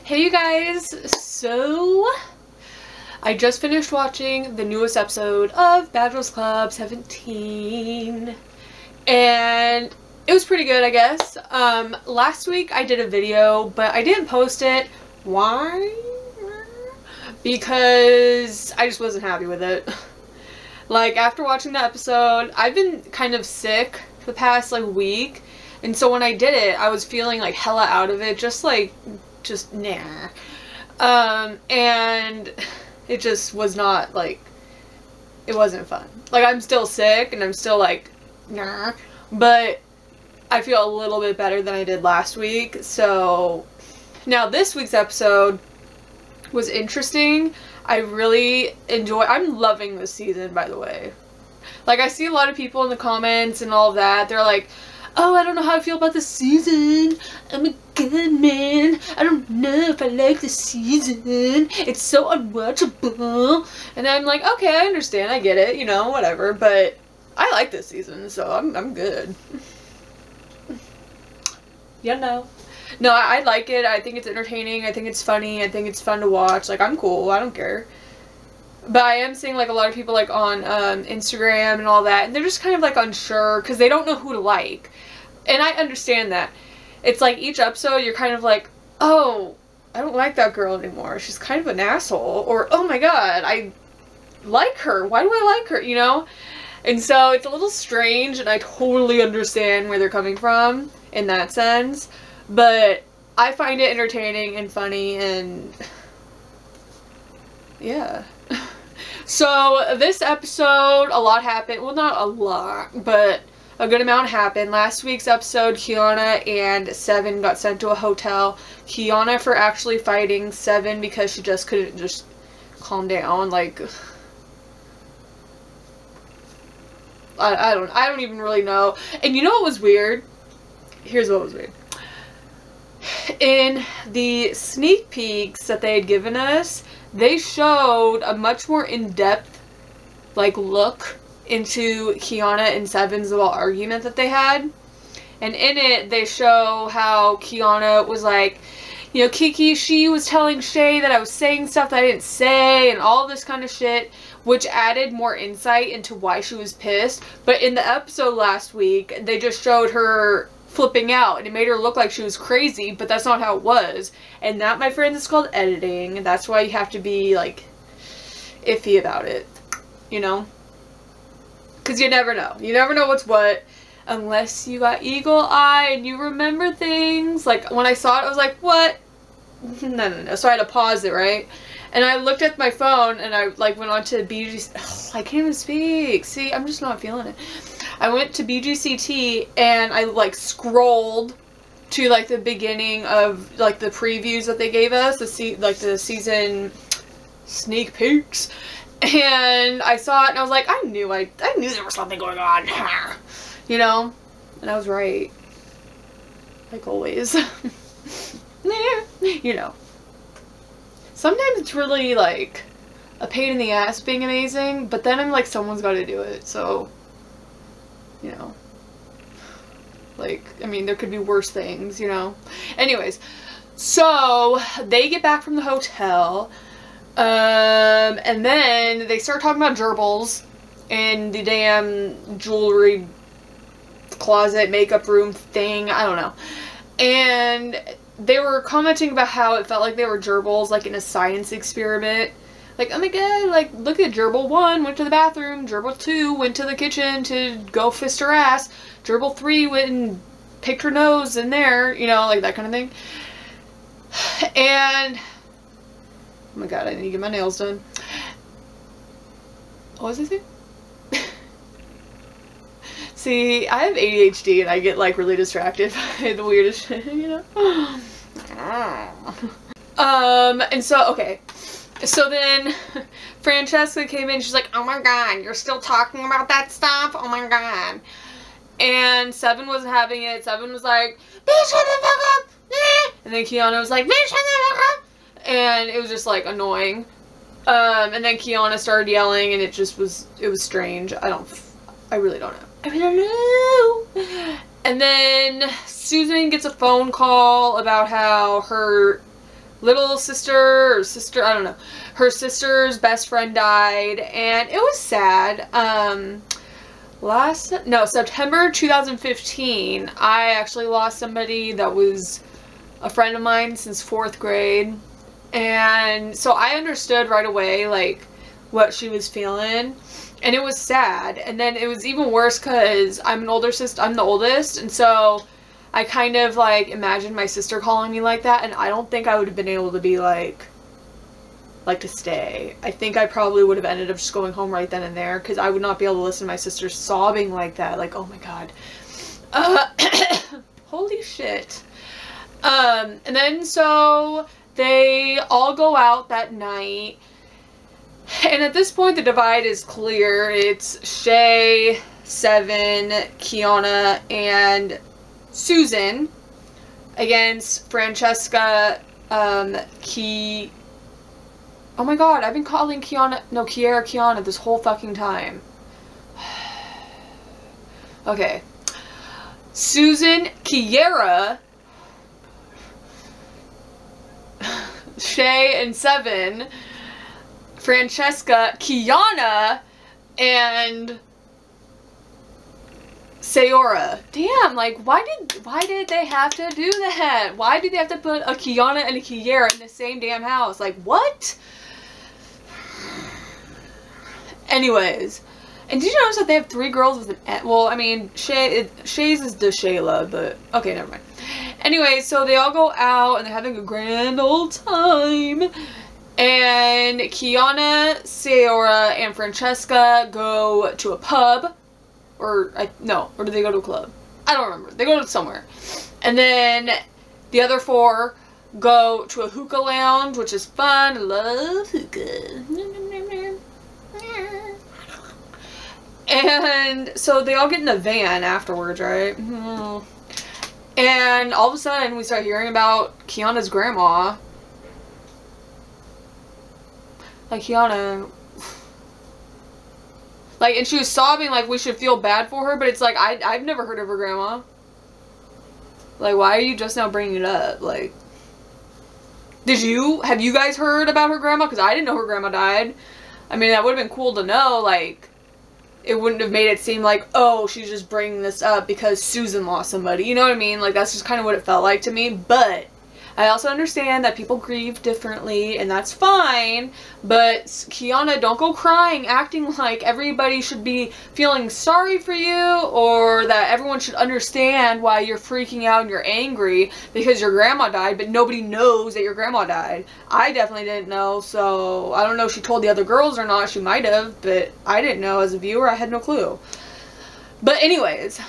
Hey you guys, so I just finished watching the newest episode of Bachelor's Club 17 and it was pretty good, I guess. Last week I did a video, but I didn't post it. Why? Because I just wasn't happy with it. Like, after watching the episode, I've been kind of sick the past week, and so when I did it, I was feeling like hella out of it, just nah. And it just was not it wasn't fun. I'm still sick and I'm still nah, but I feel a little bit better than I did last week. So now this week's episode was interesting. I really I'm loving this season, by the way. I see a lot of people in the comments and all of that, they're like, oh, I don't know how I feel about this season. I'm a good man. I don't know if I like this season. It's so unwatchable. And I'm like, okay, I understand. I get it. You know, whatever. But I like this season, so I'm good. You know. No, I like it. I think it's entertaining. I think it's funny. I think it's fun to watch. I'm cool. I don't care. But I am seeing a lot of people on Instagram and all that, and they're just kind of unsure because they don't know who to like. And I understand that. It's each episode you're kind of oh, I don't like that girl anymore. She's kind of an asshole. Or, oh my god, I like her. Why do I like her? You know? And so it's a little strange, and I totally understand where they're coming from in that sense. But I find it entertaining and funny, and yeah. So this episode, a lot happened. Well, not a lot, but a good amount happened. Last week's episode, Kiana and Seven got sent to a hotel. Kiana for actually fighting Seven because she just couldn't just calm down. I don't even really know. And you know what was weird? Here's what was weird. In the sneak peeks that they had given us, they showed a much more in-depth look into Kiana and Seven's little argument that they had. And in it, they show how Kiana was you know, Kiki, she was telling Shay that I was saying stuff that I didn't say and all this kind of shit, which added more insight into why she was pissed. But in the episode last week, they just showed her flipping out, and it made her look like she was crazy, but that's not how it was. And that, my friends, is called editing. That's why you have to be iffy about it, you know, because you never know. You never know what's what unless you got eagle eye and you remember things. When I saw it, I was like, what? No. So I had to pause it, right? And I looked at my phone and I went on to BGC. Ugh, I can't even speak. See, I'm just not feeling it. I went to BGCT and I scrolled to the beginning of the previews that they gave us, the season sneak peeks, and I saw it and I was like, I knew there was something going on, you know, and I was right, like always. You know, sometimes it's really a pain in the ass being amazing, but then I'm someone's got to do it, so. You know, I mean, there could be worse things, you know. Anyways, so they get back from the hotel, and then they start talking about gerbils in the damn jewelry closet, makeup room thing, I don't know. And they were commenting about how it felt like they were gerbils, in a science experiment. Oh my god, look at Gerbil 1 went to the bathroom, Gerbil 2 went to the kitchen to go fist her ass, Gerbil 3 went and picked her nose in there, you know, that kind of thing. And, oh my god, I need to get my nails done. What was I saying? See, I have ADHD and I get really distracted by the weirdest shit, you know? And so, okay. So then, Francesca came in, she's like, oh my god, you're still talking about that stuff? Oh my god. And Seven wasn't having it. Seven was like, bitch, shut the fuck up! And then Kiana was like, bitch, shut the fuck up! And it was just, annoying. And then Kiana started yelling, and it was strange. I really don't know. I really don't know! And then Susan gets a phone call about how her little sister or sister, I don't know. Her sister's best friend died, and it was sad. September 2015, I actually lost somebody that was a friend of mine since 4th grade. And so I understood right away, like, what she was feeling. And it was sad. And then it was even worse because I'm an older sister. I'm the oldest. And so I kind of, like, imagined my sister calling me like that. And I don't think I would have been able to be, like to stay. I think I probably would have ended up just going home right then and there. Because I would not be able to listen to my sister sobbing like that. Like, oh my god. Holy shit. And then so they all go out that night. And at this point, the divide is clear. It's Shay, Seven, Kiana, and Susan against Francesca, Oh my god, I've been calling Kiana this whole fucking time. Okay. Susan, Kiera, Shay, and Seven, Francesca, Kiana, and Sayora. Damn, like, why did they have to do that? Why did they have to put a Kiana and a Kiera in the same damn house? Like, what? Anyways, and did you notice that they have 3 girls with an N? Well, I mean, Shay's is the Shayla, but okay, never mind. Anyway, so they all go out and they're having a grand old time. And Kiana, Sayora, and Francesca go to a pub. Or do they go to a club? I don't remember. They go to somewhere. And then the other 4 go to a hookah lounge, which is fun. I love hookah. And so they all get in a van afterwards, right? And all of a sudden we start hearing about Kiana's grandma. Like, Kiana, like, and she was sobbing like we should feel bad for her, but it's like, I've never heard of her grandma. Like, why are you just now bringing it up? Like, have you guys heard about her grandma? Because I didn't know her grandma died. I mean, that would have been cool to know. Like, it wouldn't have made it seem like, oh, she's just bringing this up because Susan lost somebody. You know what I mean? Like, that's just kind of what it felt like to me. But I also understand that people grieve differently, and that's fine. But Kiana, don't go crying, acting like everybody should be feeling sorry for you, or that everyone should understand why you're freaking out and you're angry because your grandma died, but nobody knows that your grandma died. I definitely didn't know, so I don't know if she told the other girls or not. She might have, but I didn't know. As a viewer, I had no clue. But anyways,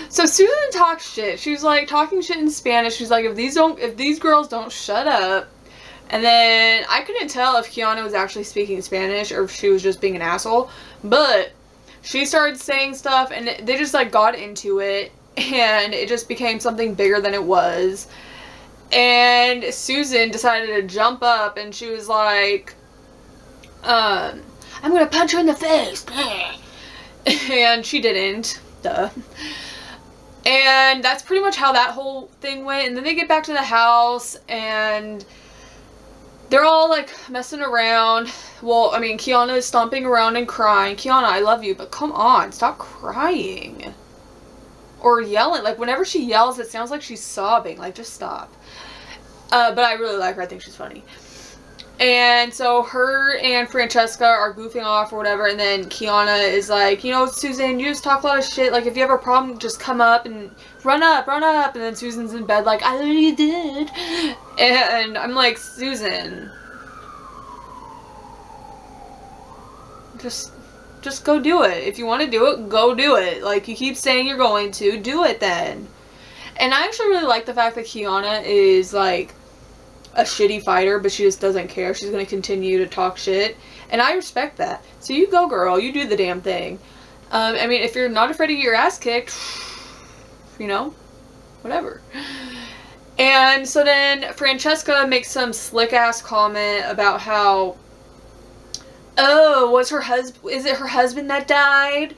so Susan talks shit. She was like talking shit in Spanish. She's like, if these girls don't shut up. And then I couldn't tell if Kiana was actually speaking Spanish or if she was just being an asshole. But she started saying stuff and they just like got into it. And it just became something bigger than it was. And Susan decided to jump up and she was like, I'm gonna punch her in the face. And she didn't. Duh. And that's pretty much how that whole thing went. And then they get back to the house and they're all like messing around. Well, I mean, Kiana is stomping around and crying. Kiana, I love you, but come on, stop crying. Or yelling. Like, whenever she yells, it sounds like she's sobbing. Like, just stop. But I really like her. I think she's funny. And so her and Francesca are goofing off or whatever, and then Kiana is like, you know, Susan, you just talk a lot of shit. Like, if you have a problem, just come up and run up. And then Susan's in bed like, I already did. And I'm like, Susan, just go do it. If you want to do it, go do it. Like, you keep saying you're going to, do it then. And I actually really like the fact that Kiana is like a shitty fighter, but she just doesn't care. She's going to continue to talk shit. And I respect that. So you go, girl. You do the damn thing. I mean, if you're not afraid to get your ass kicked, you know, whatever. And so then Francesca makes some slick ass comment about how, oh, is it her husband that died?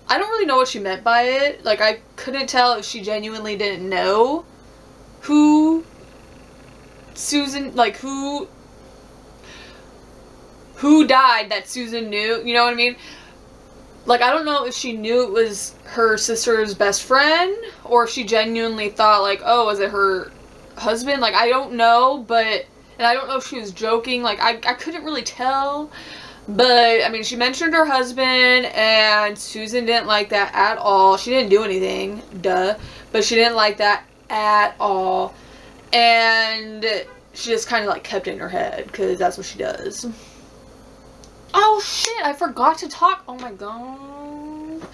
I don't really know what she meant by it. Like, I couldn't tell if she genuinely didn't know who Susan, like, who died that Susan knew, you know what I mean? Like, I don't know if she knew it was her sister's best friend, or if she genuinely thought, like, oh, was it her husband? Like, I don't know, but, and I don't know if she was joking, like, I couldn't really tell, but, I mean, she mentioned her husband, and Susan didn't like that at all. She didn't do anything, duh, but she didn't like that at all, and she just kind of, like, kept it in her head, because that's what she does. Oh shit, I forgot to talk. Oh my god.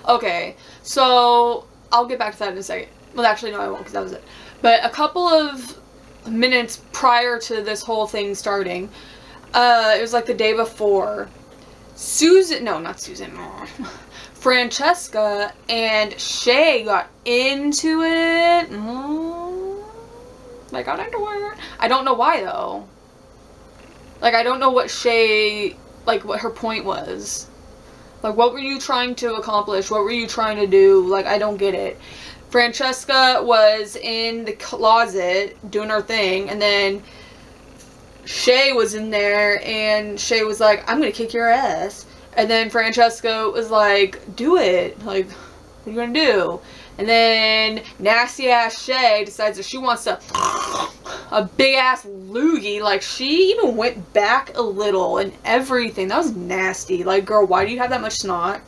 Okay, so I'll get back to that in a second. Well, actually, no, I won't, because that was it. But a couple of minutes prior to this whole thing starting, it was like the day before, Francesca and Shay got into it. They got into it. I don't know why, though. Like, I don't know what Shay, like, what her point was. Like, what were you trying to accomplish? What were you trying to do? Like, I don't get it. Francesca was in the closet doing her thing, and then Shay was in there, and Shay was like, I'm gonna kick your ass. And then Francesca was like, do it. Like, what are you gonna do? And then nasty ass Shay decides that she wants to a big ass loogie. Like, she even went back a little and everything. That was nasty. Like, girl, why do you have that much snot?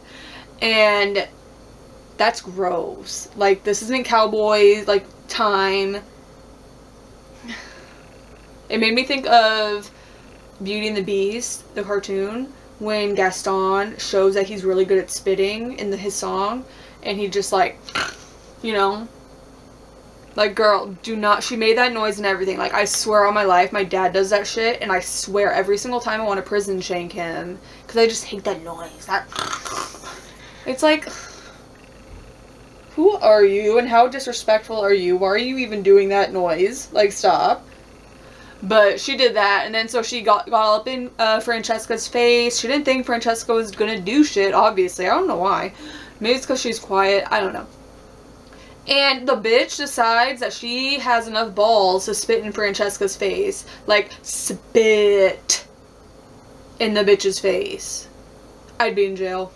And that's gross. Like, this isn't cowboys, like, time. It made me think of Beauty and the Beast, the cartoon, when Gaston shows that he's really good at spitting in his song, and he just, like, you know, like, girl, do not, she made that noise and everything. Like, I swear on my life, my dad does that shit, and I swear every single time I want to prison shank him, because I just hate that noise. It's like, who are you, and how disrespectful are you? Why are you even doing that noise? Like, stop. But she did that, and then so she got up in Francesca's face. She didn't think Francesca was gonna do shit, obviously. I don't know why. Maybe it's because she's quiet. I don't know. And the bitch decides that she has enough balls to spit in Francesca's face. Like, spit in the bitch's face. I'd be in jail.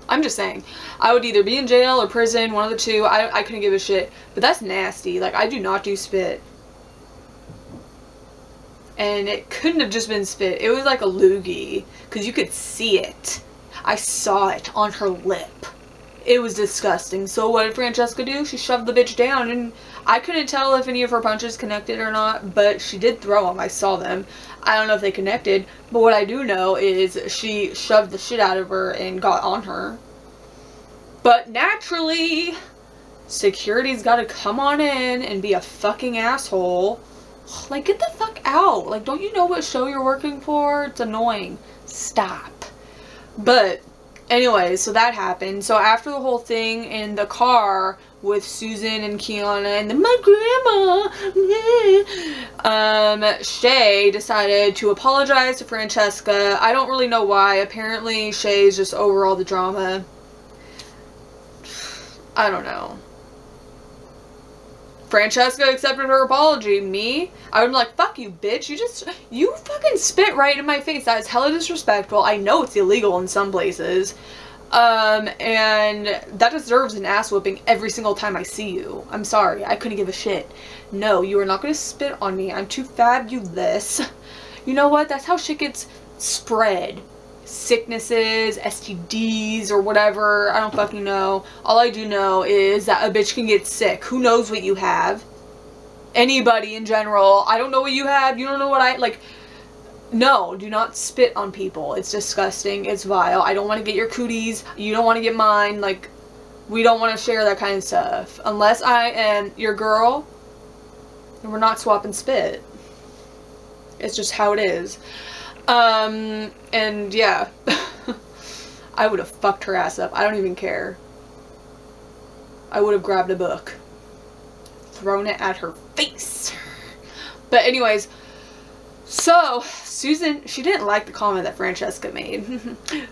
I'm just saying. I would either be in jail or prison, one of the two. I couldn't give a shit. But that's nasty. Like, I do not do spit. And it couldn't have just been spit. It was like a loogie. Because you could see it. I saw it on her lip. It was disgusting. So what did Francesca do? She shoved the bitch down, and I couldn't tell if any of her punches connected or not, but she did throw them. I saw them. I don't know if they connected, but what I do know is she shoved the shit out of her and got on her. But naturally, security's gotta come on in and be a fucking asshole. Like, get the fuck out. Like, don't you know what show you're working for? It's annoying. Stop. But anyways, so that happened. So after the whole thing in the car with Susan and Kiana and then my grandma, Shay decided to apologize to Francesca. I don't really know why. Apparently Shay's just over all the drama. I don't know. Francesca accepted her apology. Me? I would be like, fuck you, bitch. You fucking spit right in my face. That is hella disrespectful. I know it's illegal in some places. And that deserves an ass whooping every single time I see you. I'm sorry. I couldn't give a shit. No, you are not going to spit on me. I'm too fabulous. You know what? That's how shit gets spread. Sicknesses, STDs, or whatever. I don't fucking know. All I do know is that a bitch can get sick. Who knows what you have? Anybody in general. I don't know what you have. You don't know what I... Like, no, do not spit on people. It's disgusting. It's vile. I don't want to get your cooties. You don't want to get mine. Like, we don't want to share that kind of stuff. Unless I am your girl, and we're not swapping spit. It's just how it is. And yeah, I would have fucked her ass up. I don't even care. I would have grabbed a book, thrown it at her face. But anyways, so Susan, she didn't like the comment that Francesca made.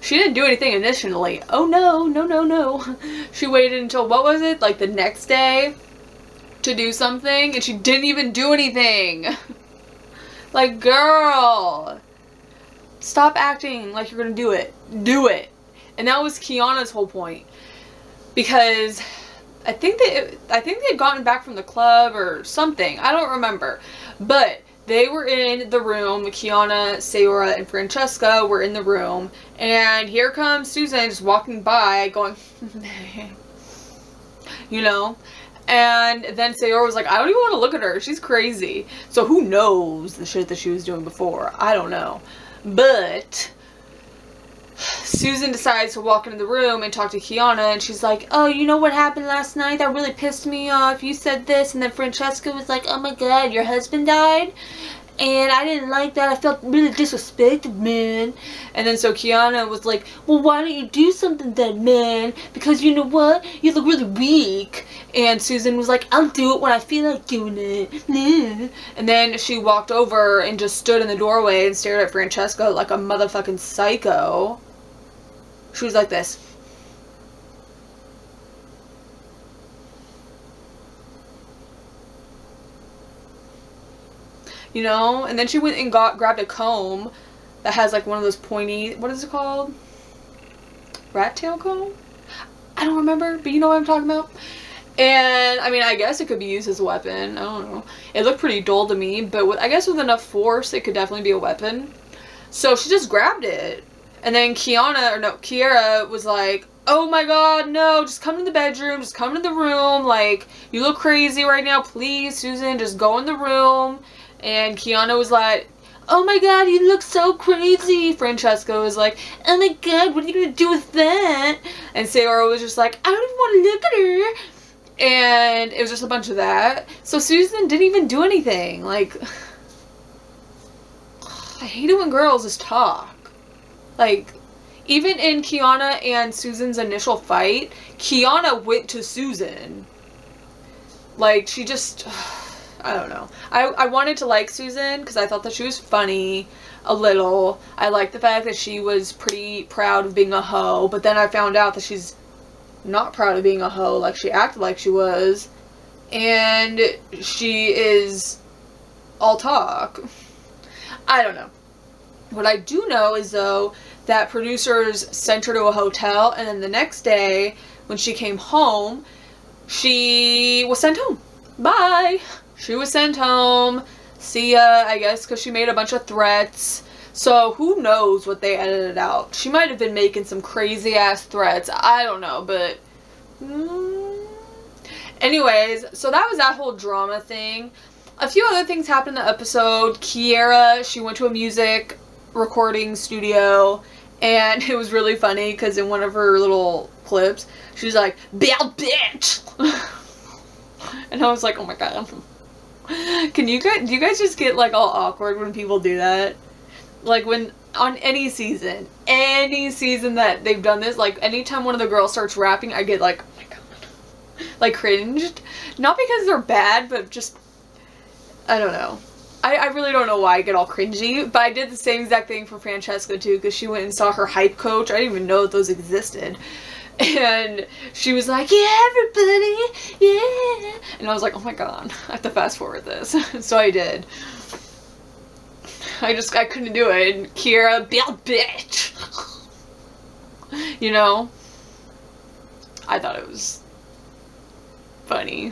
She didn't do anything initially. Oh no, no, no, no. She waited until, what was it, like the next day to do something, and she didn't even do anything. Like, girl, stop acting like you're gonna do it. Do it. And that was Kiana's whole point. Because I think they had gotten back from the club or something. I don't remember. But they were in the room. Kiana, Sayora, and Francesca were in the room. And here comes Susan just walking by going, you know. And then Sayora was like, I don't even want to look at her. She's crazy. So who knows the shit that she was doing before? I don't know. But Susan decides to walk into the room and talk to Kiana, and she's like, oh, you know what happened last night? That really pissed me off. You said this, and then Francesca was like, oh my god, your husband died? And I didn't like that. I felt really disrespected, man. And then so Kiana was like, well, why don't you do something then, man? Because you know what? You look really weak. And Susan was like, I'll do it when I feel like doing it. And then she walked over and just stood in the doorway and stared at Francesca like a motherfucking psycho. She was like this. You know? And then she went and grabbed a comb that has like one of those pointy, what is it called? Rat tail comb? I don't remember, but you know what I'm talking about. And I mean, I guess it could be used as a weapon. I don't know. It looked pretty dull to me, but I guess with enough force, it could definitely be a weapon. So she just grabbed it. And then Kiara was like, oh my god, no, just come to the bedroom, just come to the room. Like, you look crazy right now. Please, Susan, just go in the room. And Kiana was like, oh my god, you look so crazy. Francesca was like, oh my god, what are you gonna do with that? And Sayora was just like, I don't even want to look at her. And it was just a bunch of that. So Susan didn't even do anything. Like, I hate it when girls just talk. Like, even in Kiana and Susan's initial fight, Kiana went to Susan. Like, she just, I don't know. I wanted to like Susan because I thought that she was funny a little. I liked the fact that she was pretty proud of being a hoe, but then I found out that she's not proud of being a hoe, like she acted like she was, and she is all talk. I don't know. What I do know is, though, that producers sent her to a hotel, and then the next day, when she came home, she was sent home. Bye! She was sent home. See ya, I guess, because she made a bunch of threats. So, who knows what they edited out. She might have been making some crazy-ass threats. I don't know, but anyways, so that was that whole drama thing. A few other things happened in the episode. Kiara, she went to a music recording studio, and it was really funny because in one of her little clips, she was like, bad bitch! And I was like, oh my god. Do you guys just get like all awkward when people do that? Like when, on any season that they've done this, like anytime one of the girls starts rapping, I get like, oh my god, like cringed. Not because they're bad, but just, I don't know. I really don't know why I get all cringy, but I did the same exact thing for Francesca too, because she went and saw her hype coach. I didn't even know that those existed. And she was like, yeah, everybody, yeah. And I was like, oh my god, I have to fast forward this. So I did. I couldn't do it. And Kiara, bitch. You know? I thought it was funny.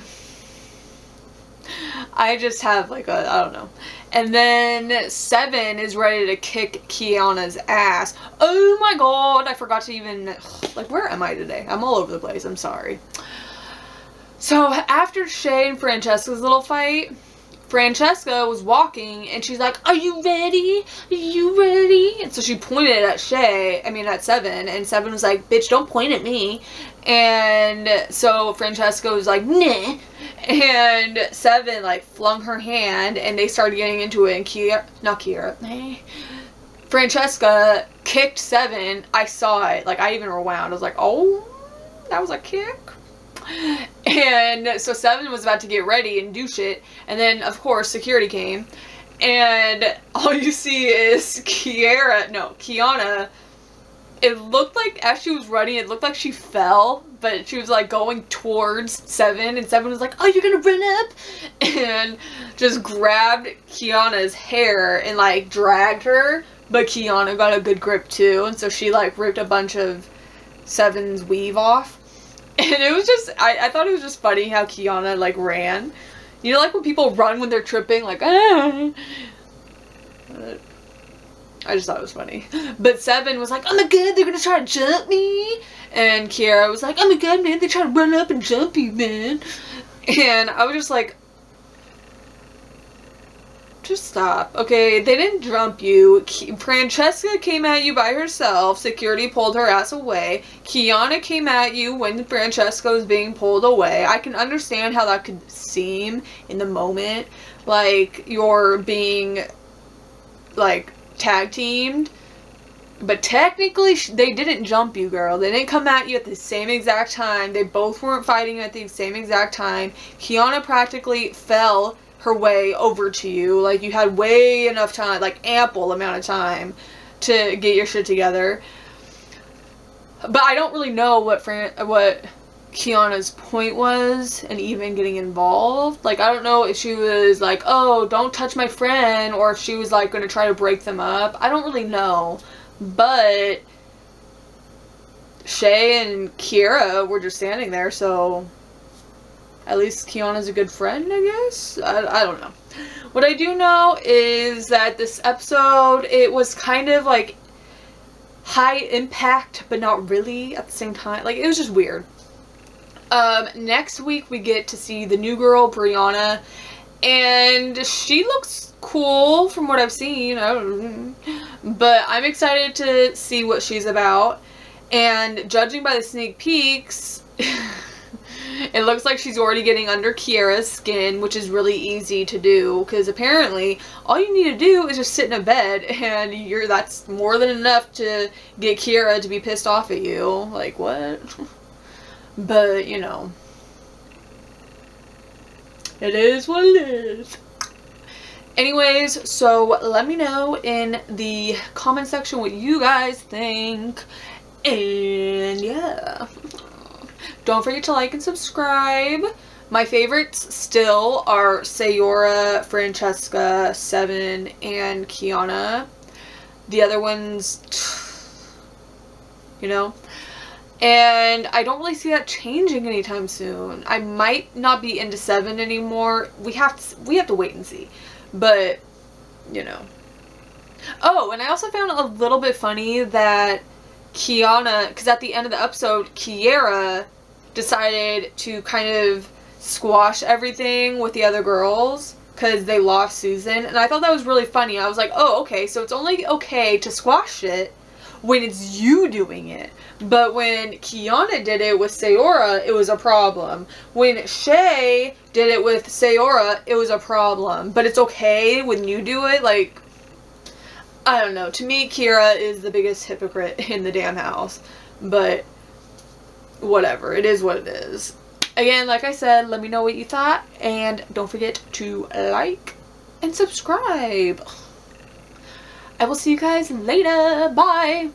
I just have like a, I don't know. And then 7 is ready to kick Kiana's ass. Oh my god, I forgot to even, like, where am I today? I'm all over the place, I'm sorry. So after Shay and Francesca's little fight, Francesca was walking and she's like, are you ready? Are you ready? And so she pointed at at 7, and 7 was like, bitch, don't point at me. And so Francesca was like, nah. And 7 like flung her hand and they started getting into it, and Francesca kicked 7. I saw it, like I even rewound. I was like, oh, that was a kick. And so 7 was about to get ready and do shit, and then of course security came, and all you see is Kiana. It looked like as she was running, it looked like she fell, but she was like going towards Seven, and Seven was like, oh, you're gonna run up, and just grabbed Kiana's hair and like dragged her, but Kiana got a good grip too, and so she like ripped a bunch of Seven's weave off. And it was just, I thought it was just funny how Kiana like ran. You know, like when people run when they're tripping, like, ah. I just thought it was funny. But Seven was like, oh my god, they're gonna try to jump me. And Kiara was like, oh my god, man, they try to run up and jump you, man. And I was just like, just stop. Okay, they didn't jump you. Francesca came at you by herself. Security pulled her ass away. Kiana came at you when Francesca was being pulled away. I can understand how that could seem in the moment. Like, you're being, like, tag teamed, but technically they didn't jump you, girl. They didn't come at you at the same exact time. They both weren't fighting at the same exact time. Kiana practically fell her way over to you. Like, you had way enough time, like ample amount of time to get your shit together. But I don't really know what Kiana's point was and even getting involved. Like, I don't know if she was like, oh, don't touch my friend, or if she was like going to try to break them up. I don't really know. But Shay and Kira were just standing there, so at least Kiana's a good friend, I guess? I don't know. What I do know is that this episode, it was kind of like high impact, but not really at the same time. Like, it was just weird. Next week we get to see the new girl, Brianna, and she looks cool from what I've seen. But I'm excited to see what she's about, and judging by the sneak peeks, it looks like she's already getting under Kiara's skin, which is really easy to do, because apparently all you need to do is just sit in a bed, and that's more than enough to get Kiara to be pissed off at you. Like, what? But, you know, it is what it is. Anyways, so let me know in the comment section what you guys think. And yeah, don't forget to like and subscribe. My favorites still are Sayora, Francesca, Seven, and Kiana. The other ones, you know. And I don't really see that changing anytime soon. I might not be into Seven anymore. We have to wait and see. But, you know. Oh, and I also found it a little bit funny that Kiana, because at the end of the episode, Kiara decided to kind of squash everything with the other girls because they lost Susan. And I thought that was really funny. I was like, oh, okay, so it's only okay to squash it when it's you doing it. But when Kiana did it with Sayora, it was a problem. When Shay did it with Sayora, it was a problem. But it's okay when you do it. Like, I don't know. To me, Kira is the biggest hypocrite in the damn house. But whatever. It is what it is. Again, like I said, let me know what you thought. And don't forget to like and subscribe. I will see you guys later. Bye.